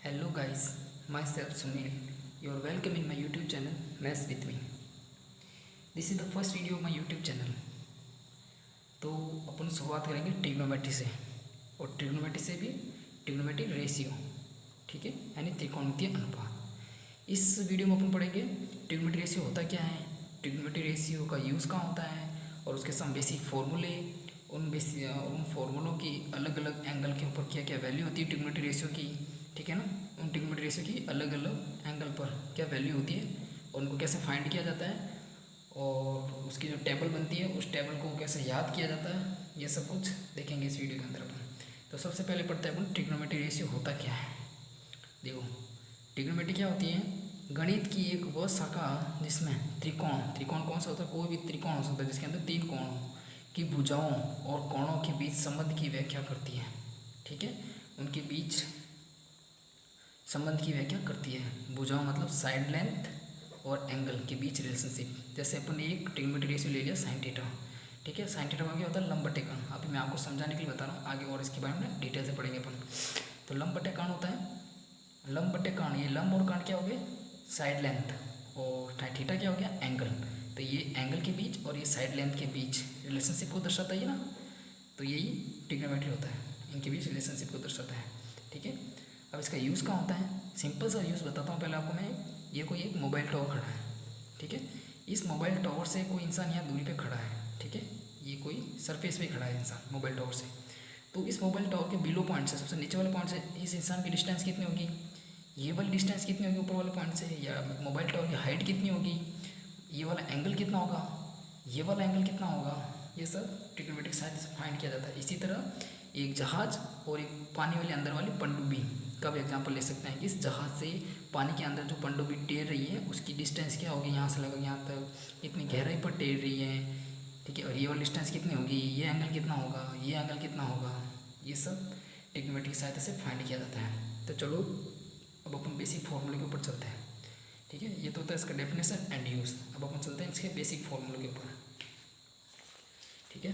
Hello guys, myself Sunil. You are welcome in my YouTube channel Maths with me. This is the first video of my YouTube channel. तो अपन शुरुआत करेंगे trigonometry से और trigonometry से भी trigonometry ratio, ठीक है, यानी त्रिकोणमितीय अनुपात। इस वीडियो में अपन पढ़ेंगे ट्रिग्नोमेट्री रेशियो होता क्या है, ट्रिग्नोमेट्री रेशियो का यूज़ कहाँ होता है और उसके सम बेसिक फॉर्मूले, उन फॉर्मूलों की अलग अलग एंगल के ऊपर क्या क्या वैल्यू होती है ट्रिग्नोमेट्री रेशियो की, ठीक है ना। उन ट्रिग्नोमेट्री रेशियो की अलग अलग एंगल पर क्या वैल्यू होती है और उनको कैसे फाइंड किया जाता है और उसकी जो टेबल बनती है उस टेबल को कैसे याद किया जाता है, ये सब कुछ देखेंगे इस वीडियो के अंदर अपन। तो सबसे पहले पढ़ते हैं अपन ट्रिग्नोमेट्री रेशियो होता क्या है। देखो, ट्रिग्नोमेट्री क्या होती है, गणित की एक वह शाखा जिसमें त्रिकोण कौन सा होता है, कोई भी त्रिकोण हो सकता है जिसके अंदर तीन कोण हो की भुजाओं और कोणों के बीच संबंध की व्याख्या करती है, ठीक है। उनके बीच संबंध की व्याख्या करती है। भुजाओं मतलब साइड लेंथ और एंगल के बीच रिलेशनशिप। जैसे अपन ने एक ट्रिग्नोमेट्री रेशियो ले लिया साइन थीटा, ठीक है। साइन थीटा में क्या होता है, लंब बटे कर्ण। अभी मैं आपको समझाने के लिए बता रहा हूँ, आगे और इसके बारे में डिटेल से पढ़ेंगे अपन। तो लंब बटे कर्ण होता है, लंब बटे कर्ण, ये लंब और कर्ण क्या हो गए, साइड लेंथ, और थीटा क्या हो गया, एंगल। तो ये एंगल के बीच और ये साइड लेंथ के बीच रिलेशनशिप को दर्शाता है ना, तो यही ट्रिग्नोमेट्री होता है, इनके बीच रिलेशनशिप को दर्शाता है, ठीक है। अब इसका यूज़ कहाँ होता है, सिंपल सा यूज़ बताता हूँ पहले आपको मैं। ये कोई एक मोबाइल टावर खड़ा है, ठीक है। इस मोबाइल टावर से कोई इंसान यहाँ दूरी पे खड़ा है, ठीक है। ये कोई सरफेस पे खड़ा है इंसान मोबाइल टावर से। तो इस मोबाइल टावर के बिलो पॉइंट से, सबसे नीचे वाले पॉइंट से इस इंसान की डिस्टेंस कितनी होगी, ये वाली डिस्टेंस कितनी होगी ऊपर वाले पॉइंट से, या मोबाइल टावर की हाइट कितनी होगी, ये वाला एंगल कितना होगा, ये वाला एंगल कितना होगा, ये सब ट्रिग्नोमेट्रिक सहायता से फाइंड किया जाता है। इसी तरह एक जहाज और एक पानी वाले अंदर वाली पनडुब्बी का भी एग्जांपल ले सकते हैं कि इस जहाज से पानी के अंदर जो पनडुब्बी तैर रही है उसकी डिस्टेंस क्या होगी, यहाँ से लेकर यहाँ तक इतनी गहराई पर तैर रही है, ठीक है। और ये वाली डिस्टेंस कितनी होगी, ये एंगल कितना होगा, ये एंगल कितना होगा, ये सब ट्रिग्नोमेट्रिक सहायता से फाइंड किया जाता है। तो चलो अब अपन बेसिक फॉर्मूले के ऊपर चलते हैं, ठीक है। ये तो होता है इसका डेफिनेशन एंड यूज़। अब अपन चलते हैं इसके बेसिक फॉर्मूले के ऊपर, ठीक है।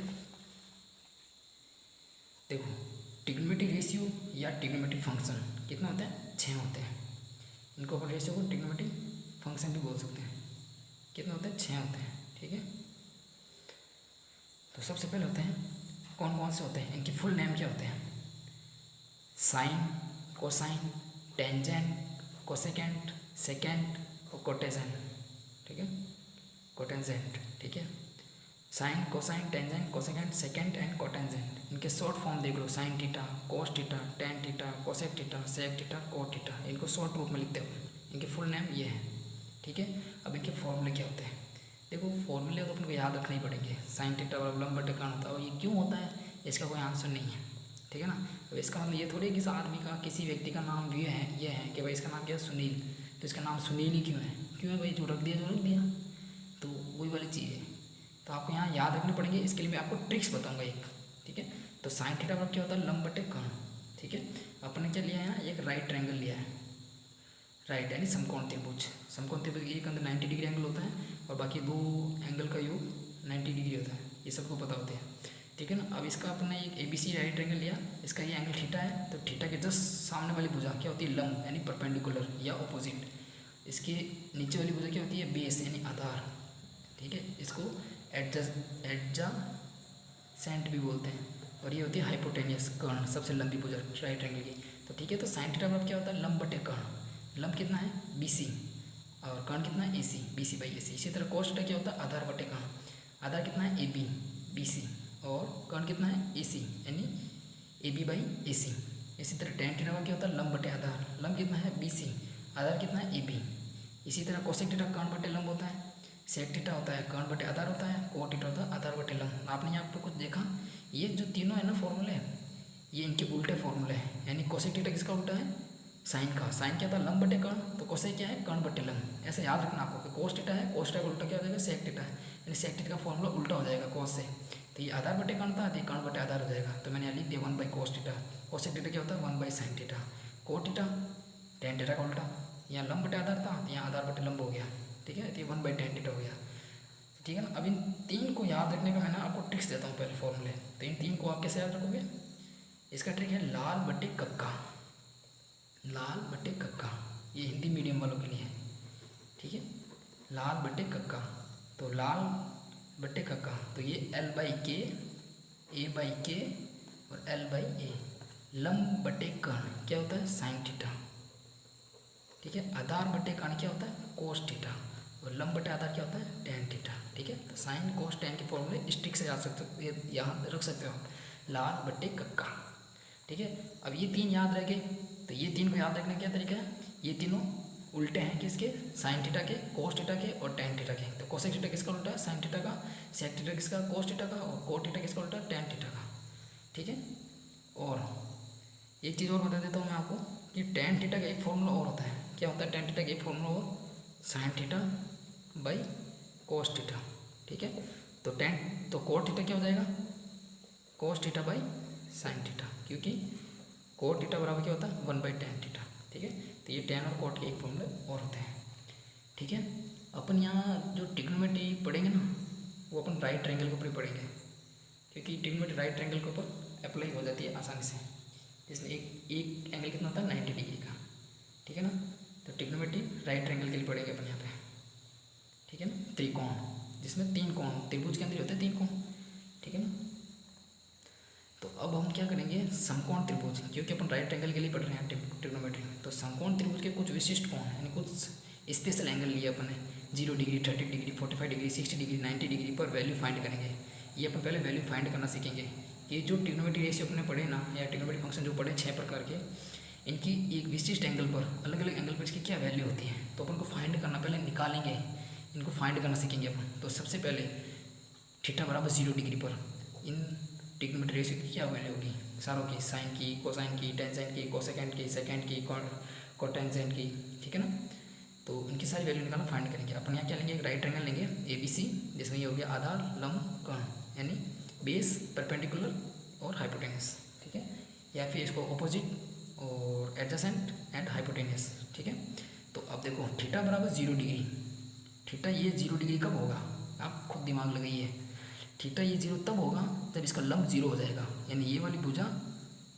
देखो, ट्रिग्नोमेट्रिक रेशियो या ट्रिग्नोमेट्रिक फंक्शन कितना होता है, 6 होते हैं। इनको अपन रेशियो को ट्रिग्नोमेट्रिक फंक्शन भी बोल सकते हैं। कितना होता है, 6 होते हैं, ठीक है। तो सबसे पहले होते हैं, कौन कौन से होते हैं, इनके फुल नेम क्या होते हैं, sine, cosine, tangent, cosecant, secant और कोटेजेंट, ठीक है, कोटेंजेंट, ठीक है। Sine, cosine, tangent, cosecant, secant and cotangent. इनके शॉर्ट फॉर्म देख लो, sine theta, cos theta, tan theta, cosec theta, sec theta, cot theta. इनको शॉर्ट रूप में लिखते हैं। इनके फुल नेम ये है, ठीक है। अब इनके फॉर्मूले क्या होते हैं, देखो फॉर्मूले तो अपन को याद रखने ही पड़ेंगे। साइन थीटा और लंब बटे कर्ण होता है, और ये क्यों होता है इसका कोई आंसर नहीं है, ठीक है ना। अब इसका मतलब ये थोड़ी है किसी आदमी का, किसी व्यक्ति का नाम ये है कि भाई इसका नाम क्या है, सुनील, तो इसका नाम सुनील ही क्यों है भाई, जो रख दिया, तो वही वाली चीज़ है। तो आपको यहाँ याद रखने पड़ेंगे, इसके लिए मैं आपको ट्रिक्स बताऊंगा एक, ठीक है। तो साइन थीटा पर क्या होता है, लंब बटे कर्ण, ठीक है। अपन ने क्या लिया है यहाँ, एक राइट ट्रायंगल लिया है, राइट यानी समकोण त्रिभुज। समकोण त्रिभुज एक अंदर 90 डिग्री एंगल होता है और बाकी दो एंगल का योग 90 डिग्री होता है, ये सबको पता होते हैं, ठीक है ना। अब इसका अपन ने एक ABC राइट ट्रायंगल लिया, इसका ये एंगल थीटा है, तो थीटा के जस्ट सामने वाली भुजा क्या होती है, लंब यानी परपेंडिकुलर या ऑपोजिट। इसके नीचे वाली भुजा क्या होती है, बेस यानी आधार, ठीक है। इसको एडजासेंट भी बोलते हैं, और ये होती है हाइपोटेनियस कर्ण, सबसे लंबी भुजा राइट ट्रायंगल की। तो ठीक है, तो साइन थीटा पर क्या होता है, लंब बटे कर्ण। लंब कितना है, BC, और कर्ण कितना है, AC, BC/AC। इसी तरह कोस थीटा क्या होता है, आधार बटे कर्ण। आधार कितना है, AB, BC, और कर्ण कितना है, AC यानी AB/AC। इसी तरह टेन थीटा पर क्या होता है, लंब बटे आधार। लंब कितना है, BC, आधार कितना है, AB। इसी तरह कोसेक थीटा कर्ण बटे लंब होता है, सेक थीटा होता है कर्ण बटे आधार होता है, कोट थीटा होता है आधार बटे लंब। आपने यहाँ पे कुछ देखा, ये जो तीनों है ना फॉर्मूले, ये इनके उल्टे फॉर्मूले हैं। यानी कोसेक थीटा किसका उल्टा है, साइन का। साइन क्या था, लंब बटे कर्ण, तो कोसेक क्या है, कर्ण बटे लंब। ऐसे याद रखना आपको कि कोस थीटा है, कोस थीटा का उल्टा क्या हो जाएगा, सेक थीटा है, यानी सेक थीटा का फॉर्मूला उल्टा हो जाएगा कोस से। तो ये आधार बटे कर्ण था, ये कर्ण बटे आधार हो जाएगा। तो मैंने यहाँ लिख दिया 1/cos थीटा। कोसेक थीटा क्या होता है, 1/sin theta. Cot theta tan theta का उल्टा, यहाँ लंब बटे आधार था, तो यहाँ आधार बटे लंब हो गया, ठीक है। तो ये 1/tan थीटा हो गया, ठीक है ना। अब इन तीन को याद रखने का मैं ना आपको ट्रिक्स देता हूँ पहले फॉर्मूले। तो इन तीन को आप कैसे याद रखोगे, इसका ट्रिक है लाल बटे कक्का, लाल बटे मीडियम वालों के लिए, ठीक है। लाल बटे कक्का, तो लाल बटे कक्का, तो ये L/K, A/K और L/A। लंब बटे कर्ण क्या होता है, साइन थीटा, ठीक है। आधार बटे कर्ण क्या होता है, कोस थीटा, और लंब बटे आधार क्या होता है, टेन थीटा, ठीक है। तो साइन कोस टेन के फॉर्मूले स्टिक से याद सकते, यहाँ रख सकते हो, लाल बटे कक्का, ठीक है। अब ये तीन याद रह गए, तो ये तीन को याद रखने का क्या तरीका है, ये तीनों उल्टे हैं किसके, साइन थीटा के, कोस थीटा के और टेन थीटा के। तो कोसेक थीटा किसका उल्टा है, साइन थीटा का, सेक थीटा किसका, कोस थीटा का, और कोट थीटा किसका उल्टा है, टेन थीटा का, ठीक है। और एक चीज़ और बता देता हूँ मैं आपको कि टेन थीटा का एक फॉर्मूला और होता है, क्या होता है टेन थीटा का एक फॉर्मूला और, sine theta by cos theta, ठीक है। तो कोट थीटा क्या हो जाएगा, cos theta by sine theta, क्योंकि कोट थीटा बराबर क्या होता है, 1/tan थीटा, ठीक है। तो ये टेन और कोट के एक फॉर्मूले और होते हैं, ठीक है। अपन यहाँ जो ट्रिग्नोमेट्री पढ़ेंगे ना, वो अपन राइट ट्रायंगल के ऊपर ही पढ़ेंगे, क्योंकि ट्रिग्नोमेट्री राइट ट्रायंगल के ऊपर अप्लाई हो जाती है आसानी से, जिसमें एक एंगल कितना होता है, 90 डिग्री का, ठीक है ना। तो ट्रिग्नोमेट्री राइट ट्रायंगल के लिए पढ़ेंगे अपन यहाँ पे, ठीक है ना। त्रिकोण, जिसमें तीन कोण, त्रिभुज के अंदर होते हैं तीन कोण, ठीक है ना। तो अब हम क्या करेंगे, समकोण त्रिभुज, क्योंकि अपन राइट एंगल के लिए पढ़ रहे हैं ट्रिग्नोमेट्री, तो समकोण त्रिभुज के कुछ विशिष्ट कोण यानी कुछ स्पेशल एंगल लिए अपन ने, 0 degree, 30 degree, 45 degree, 60 degree, 90 degree पर वैल्यू फाइंड करेंगे। ये अपन पहले वैल्यू फाइंड करना सीखेंगे। ये जो ट्रिग्नोमेट्री रेशियो अपने पढ़े ना, या ट्रिग्नोमेट्री फंक्शन जो पढ़े 6 प्रकार के, इनकी एक विशिष्ट एंगल पर, अलग अलग एंगल पर इसकी क्या वैल्यू होती है, तो अपन को फाइंड करना, पहले निकालेंगे, इनको फाइंड करना सीखेंगे अपन। तो सबसे पहले थीटा बराबर 0 डिग्री पर इन ट्रिग्नोमेट्री रेशियो की क्या वैल्यू होगी, सारों की, साइन की, कोसाइन की, टेंजेंट की, कोसेकेंट की, सेकेंड की, कोटेंजेंट की, ठीक है ना। तो इनकी सारी वैल्यू निकालना, फाइंड करेंगे। अपन यहाँ क्या लेंगे, एक राइट ट्रायंगल लेंगे ABC, जिसमें ये हो गया आधार, लंब, कर्ण, यानी बेस, परपेंडिकुलर और हाइपोटेनस, ठीक है। या फिर इसको अपोजिट और एडजेसेंट एंड हाइपोटेनस, ठीक है। तो अब देखो थीटा बराबर 0 डिग्री, थीटा ये 0 डिग्री कब होगा, आप खुद दिमाग लगाइए। थीटा ये 0 तब होगा जब इसका लंब 0 हो जाएगा, यानी ये वाली भुजा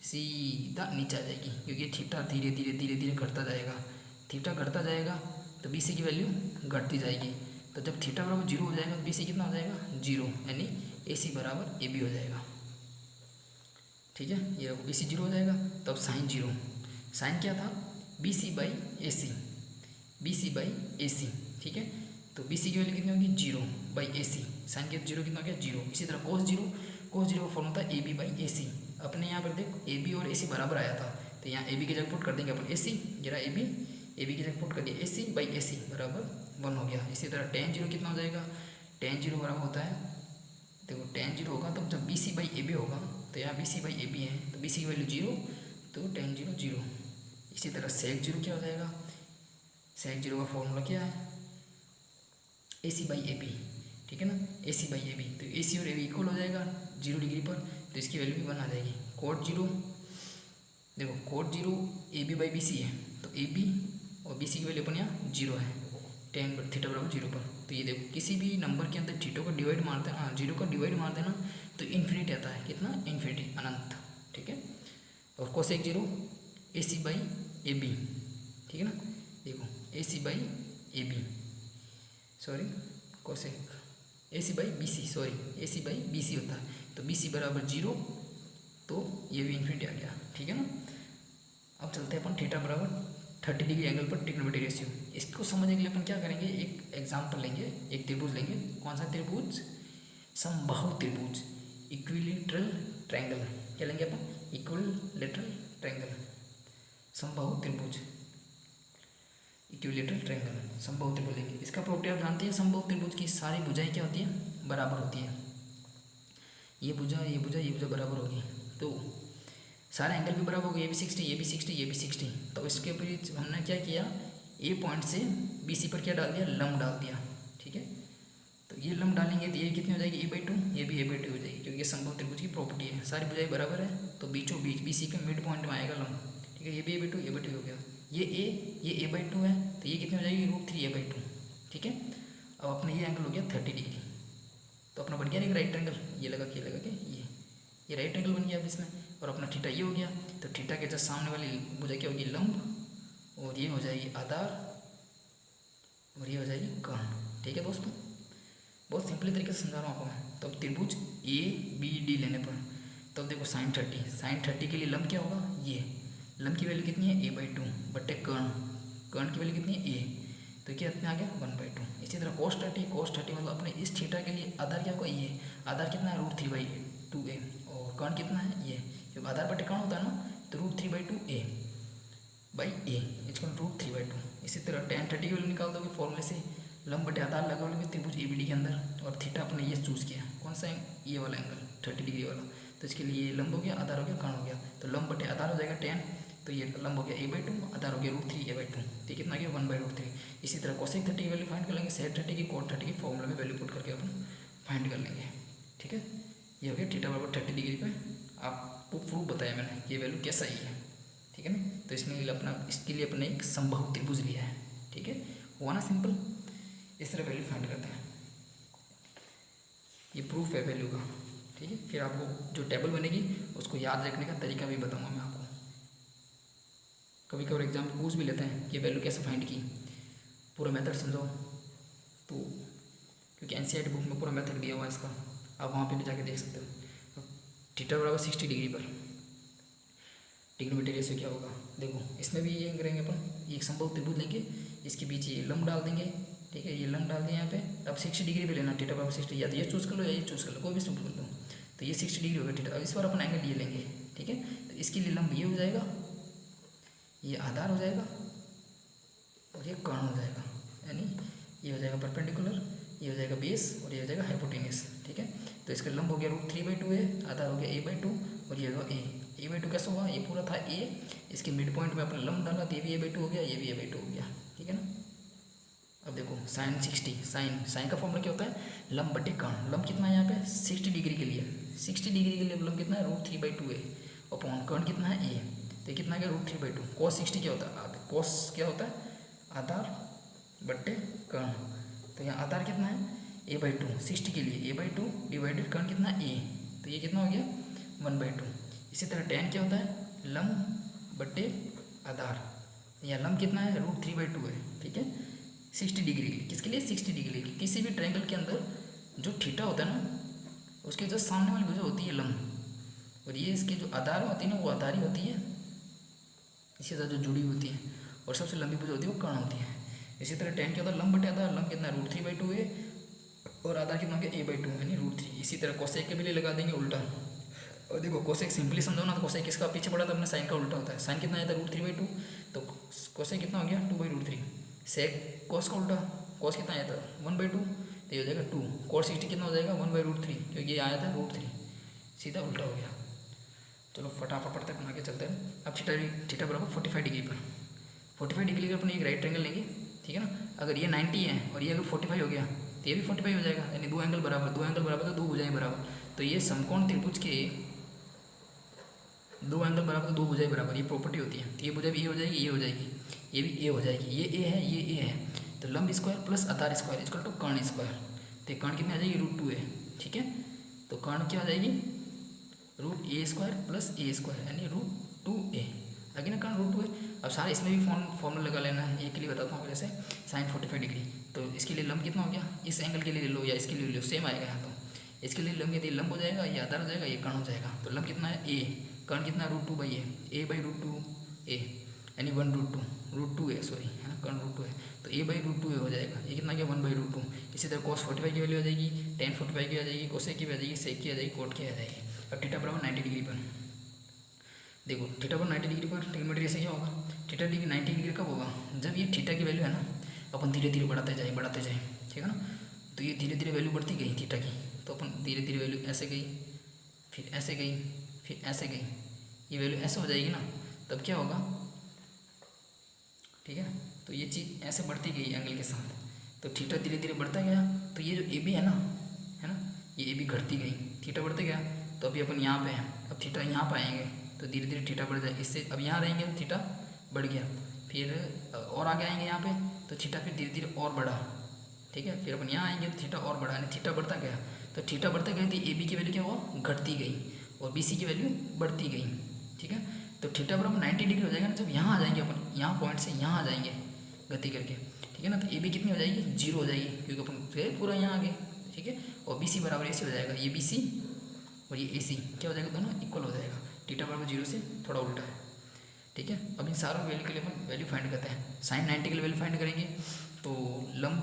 सीधा नीचे आ जाएगी, क्योंकि थीटा धीरे धीरे धीरे धीरे घटता जाएगा, थीटा घटता जाएगा तो BC की वैल्यू घटती जाएगी। तो जब थीटा बराबर 0 हो जाएगा तो BC कितना हो जाएगा, 0, यानी AC बराबर AB हो जाएगा, ठीक है। ये BC 0 हो जाएगा, तब साइन 0, साइन क्या था, BC/AC, BC/AC, ठीक है। तो BC की वैल्यू कितनी होगी, 0/AC, साइन के 0 कितना हो गया, 0। इसी तरह कोस 0 का फॉर्मूला था AB/AC। अपने यहाँ पर देखो AB और AC बराबर आया था, तो यहाँ AB की जगह पुट कर देंगे अपन AC, जरा AB की जगह पुट कर दिया, AC/AC बराबर 1 हो गया। इसी तरह tan 0 कितना हो जाएगा, tan 0 बराबर होता है, देखो tan 0 होगा तब जब BC/AB होगा, तो यहाँ BC/AB है, तो BC की वैल्यू 0, तो tan 0 0। इसी तरह sec 0 क्या हो जाएगा, sec 0 का फॉर्मूला क्या है, AC/AB, ठीक है ना, AC/AB। तो AC और AB इक्वल हो जाएगा 0 डिग्री पर, तो इसकी वैल्यू भी 1 आ जाएगी। कोट 0, देखो कोट 0 AB/BC है, तो AB और BC की वैल्यू अपन यहाँ 0 है, tan थीटा बराबर 0 पर। तो ये देखो किसी भी नंबर के अंदर थीटा का डिवाइड मारते हैं, 0 का डिवाइड मार देना तो इन्फिनिटी आता है, कितना, इन्फिनिटी, अनंत, ठीक है। और कोसेक 0 AC/AB, ठीक है ना, देखो AC/AB, sorry cosec AC/BC, sorry AC/BC होता है, तो BC बराबर 0, तो ये भी इन्फिनिटी आ गया, ठीक है ना। अब चलते हैं अपन थीटा बराबर 30 डिग्री एंगल पर ट्रिग्नोमेट्री रेशियो। इसको समझने के लिए अपन क्या करेंगे, एक एग्जाम्पल लेंगे, एक त्रिभुज लेंगे। कौन सा त्रिभुज, समबाहु त्रिभुज, इक्विलेटरल ट्रायंगल, क्या लेंगे अपन, इक्विलेटरल ट्रायंगल, समबाहु त्रिभुज, इक्विलेटरल ट्रायंगल, समबाहु त्रिभुज लेंगे। इसका प्रॉपर्टी आप जानते हैं, समबाहु त्रिभुज की सारी भुजाएं क्या होती है, बराबर होती है, ये भुजा ये भुजा ये भुजा बराबर होगी, तो सारे एंगल भी बराबर हो गए, ये भी 60, ये भी 60, ये भी 60। तो इसके ऊपर हमने क्या किया, A पॉइंट से BC पर क्या डाल दिया, लंब डाल दिया, ठीक है। तो ये लंब डालेंगे तो ये कितनी हो जाएगी, A/2, ये भी A/2 हो जाएगी, क्योंकि ये समबाहु त्रिभुज की प्रॉपर्टी है, सारी भुजाएं बराबर है, तो बीचों बीच BC के मिड पॉइंट में आएगा लंब, ठीक है। ये भी A/2 हो गया, ये A/2 है, तो ये कितनी हो जाएगी, √3 A/2, ठीक है। अब अपने ये एंगल हो गया 30 डिग्री, तो अपना बन गया एक राइट एंगल, ये लगा के ये राइट एंगल बन गया अब इसमें। और अपना थीटा ये हो गया, तो थीटा के जस्ट सामने वाली भुजा क्या होगी, लंब, और ये हो जाएगी आधार, और ये हो जाएगी कर्ण। ठीक है दोस्तों, बहुत सिंपली तरीके से समझा रहा हूँ आपको मैं। तो अब त्रिभुज ए बी डी लेने पर तो अब देखो sin 30 के लिए लंब क्या होगा, ये लंब की वैल्यू कितनी है a/2 बट्टे कर्ण की वैल्यू कितनी है a, तो क्या इतना आ गया 1/2। इसी तरह cos 30 मतलब अपने इस थीटा के लिए आधार क्या होगा, ये आधार कितना है √3/2a, और कर्ण कितना है ये, क्योंकि आधार बट्टे कर्ण होता है ना, तो √3/2a इसका √3/2। इसी तरह tan 30 की वैल्यू निकाल दोगे फॉर्मूले से, लंब बटे आधार लगा लोगे त्रिभुज ABD के अंदर, और थीटा अपने ये चूज़ किया, कौन सा ये वाला एंगल 30 डिग्री वाला, तो इसके लिए ये लंब हो गया, आधार हो गया, कर्ण हो गया, तो लंब बटे आधार हो जाएगा tan, तो ये लंब हो गया a/2, आधार हो गया √3a/2, तो कितना गया 1/√3। इसी तरह cosec 30 की वैल्यू फाइंड कर लेंगे, sec 30 की, cot 30 की फॉर्मूला में वैल्यू पुट करके अपन फाइंड कर लेंगे। ठीक है, ये हो गया थीटा बराबर 30 डिग्री पे आपको प्रूफ बताया मैंने, ये वैल्यू कैसा ही है। ठीक है ना, तो इसके लिए अपने एक संभव त्रिभुज लिया है। ठीक है, हुआ ना सिंपल। इस तरह वैल्यू फाइंड करते हैं, ये प्रूफ है वैल्यू का। ठीक है, फिर आपको जो टेबल बनेगी उसको याद रखने का तरीका भी बताऊंगा मैं आपको। कभी कभी एग्जाम में पूछ भी लेते हैं कि वैल्यू कैसे फाइंड की, पूरा मेथड समझाओ, तो क्योंकि NCERT बुक में पूरा मेथड दिया हुआ है इसका, आप वहाँ पे भी जाके देख सकते हो। थीटा बराबर 60 डिग्री पर ट्रिग्नोमेट्री रेशियो क्या होगा, देखो इसमें भी ये करेंगे अपन, एक संभव त्रिभुज लेंगे, इसके बीच ये लंब डाल देंगे। ठीक है, ये लंब डाल दें यहाँ पे, अब 60 डिग्री पे लेना, थीटा बराबर 60, या तो ये चूज़ कर लो या ये चूज़ कर लो, कोई भी चूज़ कर लो, तो ये 60 डिग्री होगा थीटा। अब इस बार अपन एंगल ये लेंगे। ठीक है, तो इसके लिए लंब ये हो जाएगा, ये आधार हो जाएगा, और ये कर्ण हो जाएगा, यानी ये हो जाएगा परपेंडिकुलर, ये हो जाएगा बेस, और ये हो जाएगा हाइपोटेन्यूस। ठीक है, तो इसका लंब हो गया √3/2 है, आधार हो गया a/2, और ये होगा a/2 कैसे होगा, ये पूरा था a, इसके मिड पॉइंट में अपने लंब डाला तो ये भी a/2 हो गया, ये भी a/2 हो गया। ठीक है ना, अब देखो sin 60, साइन का फॉर्मूला क्या होता है, लंब बटे कर्ण। लंब कितना है यहाँ पे 60 डिग्री के लिए, 60 डिग्री के लिए लंब कितना है √3/2 है, अपॉन कर्ण कितना है a, तो ये कितना है √3/2। cos 60 क्या होता है, cos क्या होता है आधार बट्टे कर्ण, तो यहाँ आधार कितना है a/2, 60 के लिए a/2 डिवाइडेड कर्ण कितना है a, तो ये कितना हो गया 1/2। इसी तरह tan क्या होता है लंब बट्टे आधार, यहाँ लंब कितना है √3/2 है। ठीक है, 60 डिग्री, किसके लिए 60 डिग्री, किसी भी ट्रायंगल के अंदर जो थीटा होता है ना, उसके जो सामने वाली भुजा होती है लंब, और ये इसकी जो आधार होती है ना, वो आधार ही होती है, इसके साथ जो जुड़ी होती है, और सबसे लंबी भुजा होती है वो कर्ण होती है। इसी तरह tan क्या होता है लंब बटे आधार, लंब कितना √3/2 है, और आधार कितना हो गया a/2 यानी √3। इसी तरह कोसेक के भी लिए लगा देंगे उल्टा, और देखो कोसेक सिंपली समझो ना, तो कोसेक किसका पीछे पड़ा था अपने साइन का उल्टा होता है, साइन कितना आया था √3/2, तो कोसेक कितना हो गया 2/√3। सेक कोस का उल्टा, कोस कितना आया था 1/2, तो ये हो जाएगा 2। cos 60 कितना हो जाएगा 1/√3, क्योंकि ये आया था √3, सीधा उल्टा हो गया। चलो फटाफट तक बना के चलते हैं। अब थीटा बराबर 45 डिग्री पर, 45 डिग्री पर अपने एक राइट ट्रायंगल लेंगे। ठीक है ना, अगर ये 90 है और ये अगर 45 हो गया तो ये भी 45 हो जाएगा, यानी दो एंगल बराबर तो दो भुजाएं बराबर, तो ये समकोण त्रिभुज के दो एंगल बराबर तो दो भुजाएं बराबर, ये प्रॉपर्टी होती है। तो ये भुजा भी ए हो जाएगी, ये हो जाएगी, ये भी ए हो जाएगी, ये ए है, ये ए है, तो लंब स्क्वायर प्लस आधार स्क्वायर इक्वल टू कर्ण स्क्वायर, तो कर्ण कितनी आ जाएगी √2a। ठीक है, तो कर्ण क्या आ जाएगी √a² प्लस a² यानी √2a, आगे ना कर्ण √2a। अब सारे इसमें भी फॉर्मूला लगा लेना है, एक के लिए बताता हूँ, जैसे sin 45 डिग्री, तो इसके लिए लंब कितना हो गया, इस एंगल के लिए ले लो या इसके लिए ले लो, सेम आएगा यहाँ, तो इसके लिए लंब यदि लंब हो जाएगा, ये आधार हो जाएगा, ये कर्ण हो जाएगा, तो लंब कितना है a, कर्ण कितना है √2/a, a/√2a यानी 1√2a सॉरी है ना, कर्ण √2 है, तो a/√2a हो जाएगा, ये कितना गया 1/√2। इसी तरह cos 45 की वैल्यू आ जाएगी, tan 45 की आ जाएगी, कोसेक की भी आ जाएगी, सेक की आ जाएगी, कोट की आ जाएगी। अब थीटा बराबर 90 डिग्री पर, देखो थीटा पर 90 डिग्री पर ट्रिग्नोमेट्री रेशियो क्या होगा, थीटा 90 डिग्री कब होगा, जब ये थीटा की वैल्यू है ना अपन धीरे धीरे बढ़ाते जाए, ठीक है ना, तो ये धीरे धीरे वैल्यू बढ़ती गई थीटा की, तो अपन धीरे धीरे वैल्यू ऐसे गई, फिर ऐसे गई, फिर ऐसे गई, ये वैल्यू ऐसे हो जाएगी ना, तब क्या होगा, ठीक है, तो ये चीज़ ऐसे बढ़ती गई एंगल के साथ, तो थीटा धीरे धीरे बढ़ता गया, तो ये जो ए बी है ना, ये ए बी घटती गई, थीटा बढ़ते गया, तो अभी अपन यहाँ पे हैं, अब थीटा यहाँ पर आएंगे तो धीरे धीरे थीटा बढ़ जाए, इससे अब यहाँ रहेंगे तो थीटा बढ़ गया, फिर और आगे आएंगे यहाँ पे तो थीटा फिर धीरे धीरे और बढ़ा, ठीक है, फिर अपन यहाँ आएंगे तो थीटा और बढ़ा, यानी थीटा बढ़ता गया, तो थीटा बढ़ते गए तो ए बी की वैल्यू क्या हुआ, घटती गई, और बी सी की वैल्यू बढ़ती गई, ठीक है, तो थीटा बराबर 90 डिग्री हो जाएगा ना, जब यहाँ आ जाएंगे अपन, यहाँ पॉइंट से यहाँ आ जाएंगे, गति करके, ठीक है ना। तो ए बी कितनी हो जाएगी, 0 हो जाएगी, क्योंकि अपन गए पूरा यहाँ आगे, ठीक है। और बी सी बराबर ए सी हो जाएगा, ये बी सी और ये ए सी क्या हो जाएगा, दोनों इक्वल हो जाएगा, थीटा बराबर 0 से थोड़ा उल्टा है, ठीक है। अब इन सारों वैल्यू के लिए अपन वैल्यू फाइंड करते हैं। साइन 90 के लिए वैल्यू फाइंड करेंगे, तो लंब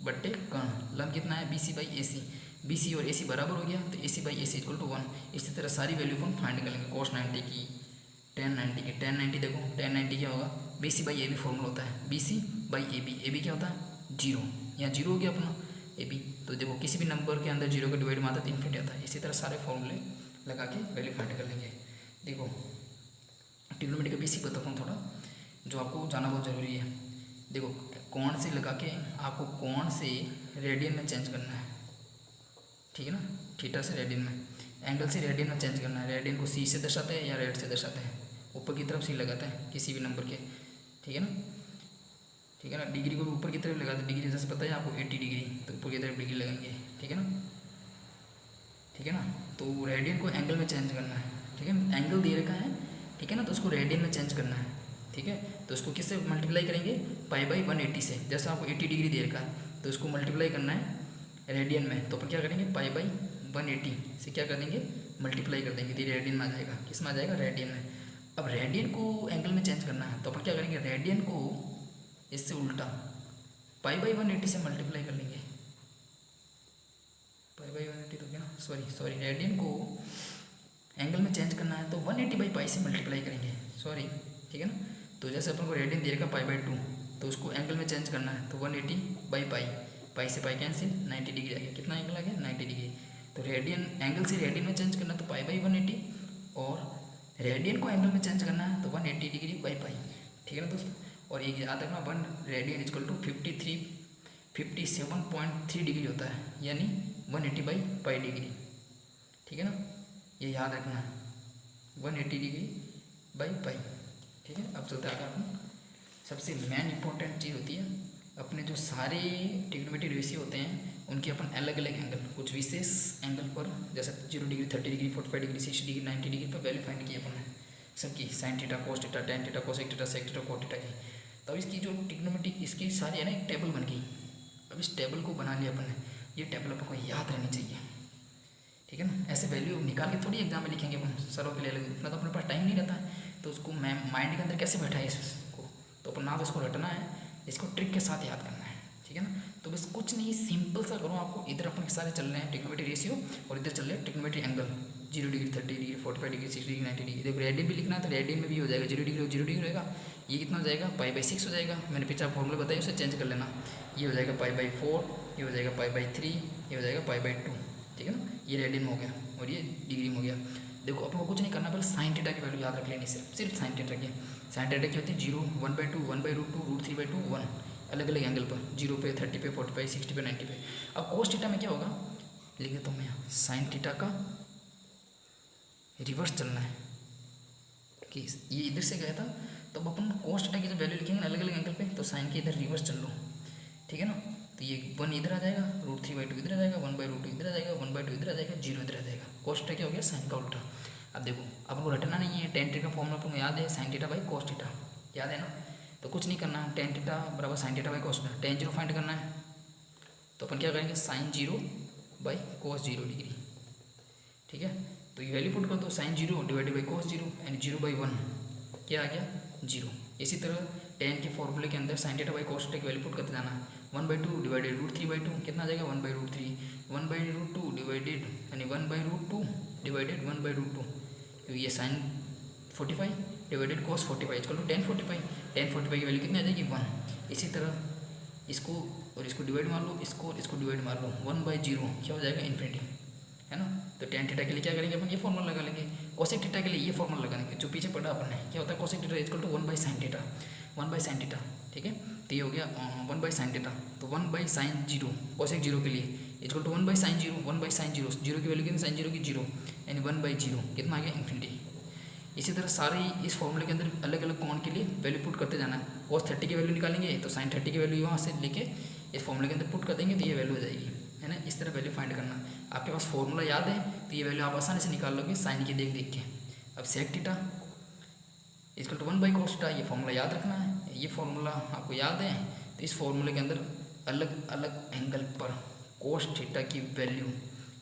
बट्टे कर्ण, लंब कितना है, B C by A C, B C और ए सी बराबर हो गया, तो A C by A C equal to 1। इसी तरह सारी वैल्यू अपन फाइंड कर लेंगे, cos 90 की, tan 90 की, tan 90 देखो tan 90 क्या होगा, B C by A B formula होता है, B C by A B क्या होता है 0, यहाँ 0 हो गया अपना ए बी। तो देखो किसी भी नंबर के अंदर 0 का डिवाइड में आता है तो इन्फिनिटी आता है। इसी तरह सारे फॉर्मूले लगा के वैल्यू फाइंड कर लेंगे। देखो ट्रिग्नोमेट्री का बेसिक बताता हूँ थोड़ा, जो आपको जाना बहुत ज़रूरी है। देखो कोण से लगा के आपको कोण से रेडियन में चेंज करना है, ठीक है ना, थीटा से रेडियन में, एंगल से रेडियन में चेंज करना है। रेडियन को सी से दर्शाते हैं या रेड से दर्शाते हैं, ऊपर की तरफ सी लगाते हैं किसी भी नंबर के, ठीक है ना, ठीक है ना। डिग्री को भी ऊपर की तरफ लगाते हैं, डिग्री जैसे पता है आपको 80 डिग्री, तो ऊपर की तरफ डिग्री लगाएंगे, ठीक है ना, ठीक है ना। तो रेडियन को एंगल में चेंज करना है, ठीक है, एंगल दे रखा है, ठीक है ना, तो उसको रेडियन में चेंज करना है, ठीक है। तो उसको किससे मल्टीप्लाई करेंगे, पाई बाई 180 से, जैसा आपको 80 डिग्री दे रखा है तो उसको मल्टीप्लाई करना है रेडियन में, तो अपन क्या करेंगे, पाई बाई 180 से क्या कर देंगे, मल्टीप्लाई कर देंगे, तो रेडियन में आ जाएगा, किस में आ जाएगा, रेडियन में। अब रेडियन को एंगल में चेंज करना है, तो अपन क्या करेंगे, रेडियन को इससे उल्टा पाई बाई 180 से मल्टीप्लाई कर लेंगे, पाई बाई 180 तो क्या ना, सॉरी रेडियन को एंगल में चेंज करना है तो 180 बाई पाई से मल्टीप्लाई करेंगे, सॉरी, ठीक है ना। तो जैसे अपन को रेडियन दे रखा पाई बाई 2, तो उसको एंगल में चेंज करना है तो 180 बाई पाई, पाई से पाई कैंसिल, 90 डिग्री आ गया, कितना एंगल आ गया, 90 डिग्री। तो रेडियन एंगल से रेडियन में चेंज करना तो पाई बाई 180, और रेडियन को एंगल में चेंज करना है तो 180 डिग्री बाई पाई, ठीक है ना दोस्तों। और ये याद रखना 1 रेडियन इक्वल टू 57.3 डिग्री होता है, यानी 180 बाई पाई डिग्री, ठीक है ना, ये याद रखना है 180 डिग्री बाई पाई, ठीक है। अब चलते आगे अपन सबसे मेन इंपॉर्टेंट चीज़ होती है, अपने जो सारे ट्रिग्नोमेट्री रेशियो होते हैं उनके अपन अलग अलग एंगल, कुछ विशेष एंगल पर, जैसे 0 degree, 30 degree, 45 degree, 60 degree, 90 degree पर वैल्यू फाइंड की अपन ने सबकी, sine theta, cos theta, tan theta, cosec theta, sec theta, cot theta की। तब इसकी जो ट्रिग्नोमेट्री इसकी सारी है ना एक टेबल बन गई। अब इस टेबल को बना लिया अपन ने, ये टेबल अपन को याद रहनी चाहिए, ठीक है ना। ऐसे वैल्यू निकाल के थोड़ी एग्जाम में लिखेंगे अपन, सरों के लिए अलग, इतना तो अपने पास टाइम नहीं रहता है, तो उसको मैं माइंड के अंदर कैसे बैठाए इसको, तो अपन ना तो उसको रटना है, इसको ट्रिक के साथ याद करना है, ठीक है ना। तो बस कुछ नहीं, सिंपल सा करो आपको, इधर अपन के सारे चल रहे हैं ट्रिग्नोमेट्री रेशियो और इधर चल रहे हैं trigonometry angle, 0 degree, 30 degree, 45 degree, 60 degree, 90 degree. देखो रेडियन भी लिखना है तो रेडियन में भी हो जाएगा, 0 डिग्री 0 डिग्री रहेगा, ये कितना हो जाएगा, पाई बाई 6 हो जाएगा, मैंने पीछे फॉर्मूला बताया उसे चेंज कर लेना, ये हो जाएगा पाई बाई 4, ये हो जाएगा पाई बाई 3, ये हो जाएगा पाई बाई 2, ठीक है ना। ये रेडियन में हो गया और ये डिग्री में हो गया। देखो अपन को कुछ नहीं करना, बस साइन थीटा की वैल्यू याद रख लेनी, सिर्फ साइन थीटा की। साइन थीटा की होती है 0, 1/2, 1/√2, √3/2, 1, अलग अलग एंगल पर, 0 पे, 30 पे, 45, 60 पे, 90 पे। अब कोस थीटा में क्या होगा, लिख देता हूँ मैं, साइन थीटा का रिवर्स चलना है, कि ये इधर से गया था, तो अब अपन कोस थीटा की जब वैल्यू लिखेंगे अलग अलग एंगल पे, तो साइन के इधर रिवर्स चल लो, ठीक है ना। तो ये 1 इधर आ जाएगा, √3/2 इधर आ जाएगा, 1/√2 इधर आ जाएगा, 1/2 इधर आ जाएगा, 0 इधर आ जाएगा। कोस थीटा क्या हो गया, साइन का उल्टा। अब देखो अपन को रटना नहीं है, टेन थीटा का फॉर्मूला अपन को याद है, sine theta by cos theta, याद है ना। तो कुछ नहीं करना, टेन थीटा बराबर sine theta by cos theta, ten 0 find करना है, तो अपन क्या करेंगे, साइन 0 बाई कोस 0 डिग्री, ठीक है। तो ये वैल्यू पुट कर दो, साइन 0 डिवाइडेड बाई कोस 0, यानी 0/1 क्या आ गया, 0। इसी तरह टेन के फॉर्मूले के अंदर sine theta by cos theta की वैल्यू पुट करते जाना, 1/2 डिवाइडेड √3/2 कितना आ जाएगा, 1/√3, 1/√2 डिवाइडेड, यानी 1/√2 डिवाइडेड 1/√2, क्योंकि ये sine 45 divided cos 45 equal to tan 45 की वैल्यू कितनी आ जाएगी, 1। इसी तरह इसको और इसको डिवाइड मार लो, इसको और इसको डिवाइड मार लो, 1/0 क्या हो जाएगा, इन्फिनिटी, है ना। तो टेन थीटा के लिए क्या करेंगे अपन, ये फॉर्मूला लगा लेंगे। कोसेक थीटा के लिए ये फॉर्मूला लगाएंगे जो पीछे पढ़ा अपन ने, क्या होता है, cosec theta equal to 1/sin theta, 1/sin theta, ठीक है। तो ये हो गया 1/sin थीटा, तो 1/sin 0 कोसेक 0 के लिए इक्वल टू 1/sin 0, 1/sin 0, 0 की वैल्यू कितनी, sin 0 की 0, यानी 1/0 कितना आ गया, इन्फिनिटी। इसी तरह सारे इस फॉर्मूले के अंदर अलग अलग कोण के लिए वैल्यू पुट करते जाना है। cos 30 की वैल्यू निकालेंगे तो sin 30 की वैल्यू वहाँ से लेके इस फॉर्मूले के अंदर पुट कर देंगे तो ये वैल्यू हो जाएगी, है ना। इस तरह वैल्यू फाइंड करना, आपके पास फॉर्मूला याद है तो ये वैल्यू आप आसानी से निकाल लोगे साइन की देख देख के। अब sec theta equal to 1/cos theta, ये फॉर्मूला याद रखना है, ये फॉर्मूला आपको याद है। तो इस फॉर्मूले के अंदर अलग अलग एंगल पर कोस थीटा की वैल्यू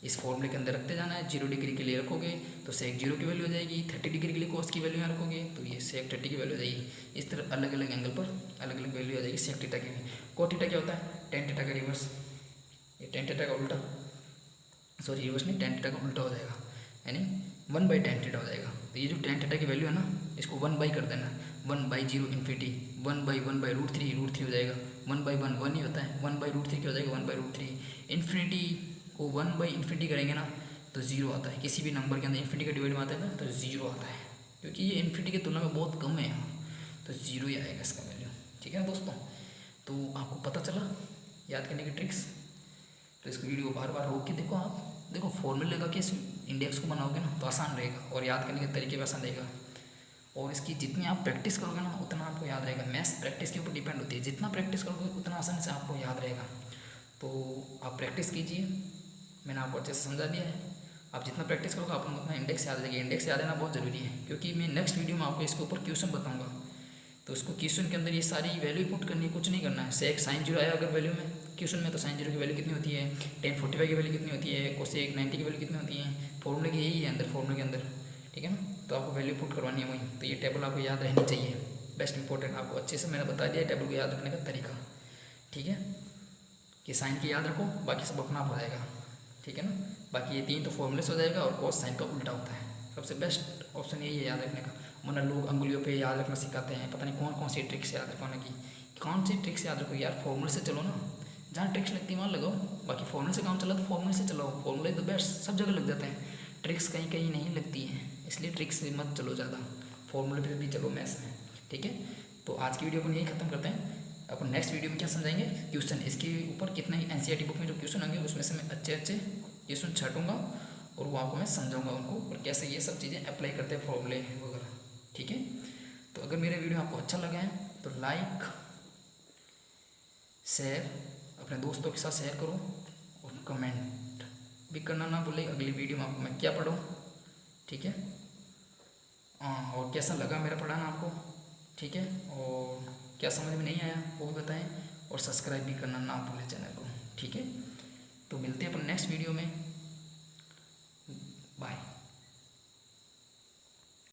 इस फॉर्मूले के अंदर रखते जाना है। 0 डिग्री के लिए रखोगे तो सेक 0 की वैल्यू हो जाएगी, 30 डिग्री के लिए कोस की वैल्यू यहाँ रखोगे तो ये सेक 30 की वैल्यू हो जाएगी। इस तरह अलग अलग एंगल पर अलग अलग वैल्यू आ जाएगी सेक थीटा की भी। कोस थीटा क्या होता है? टेन थीटा का रिवर्स, ये टेन थीटा का उल्टा, सॉरी रिवर्स नहीं, टेन थीटा का उल्टा हो जाएगा, यानी 1/tan थीटा हो जाएगा। तो ये जो tan थीटा की वैल्यू है ना, इसको 1 कर देना, 1/0 इन्फिनिटी, 1/1/√3, √3 हो जाएगा, 1/1 1 ही होता है, 1/√3 क्या हो जाएगा, 1/√3। इन्फिनिटी को 1/∞ करेंगे ना तो 0 आता है। किसी भी नंबर के अंदर इन्फिनिटी का डिवाइड में आता है ना तो 0 आता है, क्योंकि ये इन्फिनिटी की तुलना में बहुत कम है यहाँ, तो 0 ही आएगा इसका वैल्यू। ठीक है दोस्तों, तो आपको पता चला याद करने की ट्रिक्स। तो इस वीडियो को बार बार रोक के देखो, आप देखो फॉर्मूले लगा के इस इंडेक्स को बनाओगे ना तो आसान रहेगा और याद करने के तरीके भी आसान रहेगा। और इसकी जितनी आप प्रैक्टिस करोगे ना उतना आपको याद रहेगा। मैथ्स प्रैक्टिस के ऊपर डिपेंड होती है, जितना प्रैक्टिस करोगे उतना आसानी से आपको याद रहेगा। तो आप प्रैक्टिस कीजिए, मैंने आपको अच्छे से समझा दिया है। आप जितना प्रैक्टिस करोगे आपको उतना इंडेक्स याद रहेगा। इंडेक्स याद रहना बहुत ज़रूरी है, क्योंकि मैं नेक्स्ट वीडियो में आपको इसके ऊपर क्वेश्चन बताऊँगा। तो उसको क्वेश्चन के अंदर ये सारी वैल्यू पुट करनी है, कुछ नहीं करना है। सेक sin 0 आया अगर वैल्यू में क्वेश्चन में, तो sin 0 की वैल्यू कितनी होती है, tan 45 की वैल्यू कितनी होती है, कोसेक 90 की वैल्यू कितनी होती है, फॉर्मूले की यही है अंदर, फॉर्मूले के अंदर। ठीक है ना, तो आपको वैल्यू पुट करवानी है वही। तो ये टेबल आपको याद रहनी चाहिए, बेस्ट इंपॉर्टेंट। आपको अच्छे से मैंने बता दिया टेबल को याद रखने का तरीका। ठीक है, कि साइन की याद रखो, बाकी सब अपना आप हो जाएगा। ठीक है ना, बाकी ये 3 तो फॉर्मूले से हो जाएगा और कॉस साइन का उल्टा होता है। सबसे बेस्ट ऑप्शन यही है याद रखने का। वरना लोग अंगुलियों पे याद रखना सिखाते हैं, पता नहीं कौन कौन सी ट्रिक्स याद रखवाने की। कौन सी ट्रिक्स याद रखो यार, फॉर्मूले से चलो ना, जहाँ ट्रिक्स लगती है वहाँ लगाओ। बाकी फॉर्मूले से काम चला तो फॉर्मूले से चलाओ, फॉर्मूले तो बेस्ट सब जगह लग जाते हैं, ट्रिक्स कहीं कहीं नहीं लगती हैं। इसलिए ट्रिक्स से मत चलो ज़्यादा, फॉर्मूले पर भी चलो मैथ्स में। ठीक है, तो आज की वीडियो को यही खत्म करते हैं। अपन नेक्स्ट वीडियो में क्या समझाएंगे, क्वेश्चन। इसके ऊपर कितने NCERT बुक में जो क्वेश्चन होंगे उसमें से मैं अच्छे अच्छे क्वेश्चन छाटूंगा और वो आपको मैं समझाऊंगा उनको, और कैसे ये सब चीज़ें अप्लाई करते हैं फॉर्मूले वगैरह। ठीक है, तो अगर मेरा वीडियो आपको अच्छा लगा है तो लाइक शेयर अपने दोस्तों के साथ शेयर करो, और कमेंट भी करना ना भूले अगली वीडियो में आपको मैं क्या पढ़ाऊँ। ठीक है, हाँ, और कैसा लगा मेरा पढ़ाना आपको। ठीक है, और क्या समझ में नहीं आया वो भी बताएं, और सब्सक्राइब भी करना ना भूलें चैनल को। ठीक है, तो मिलते हैं अपन नेक्स्ट वीडियो में।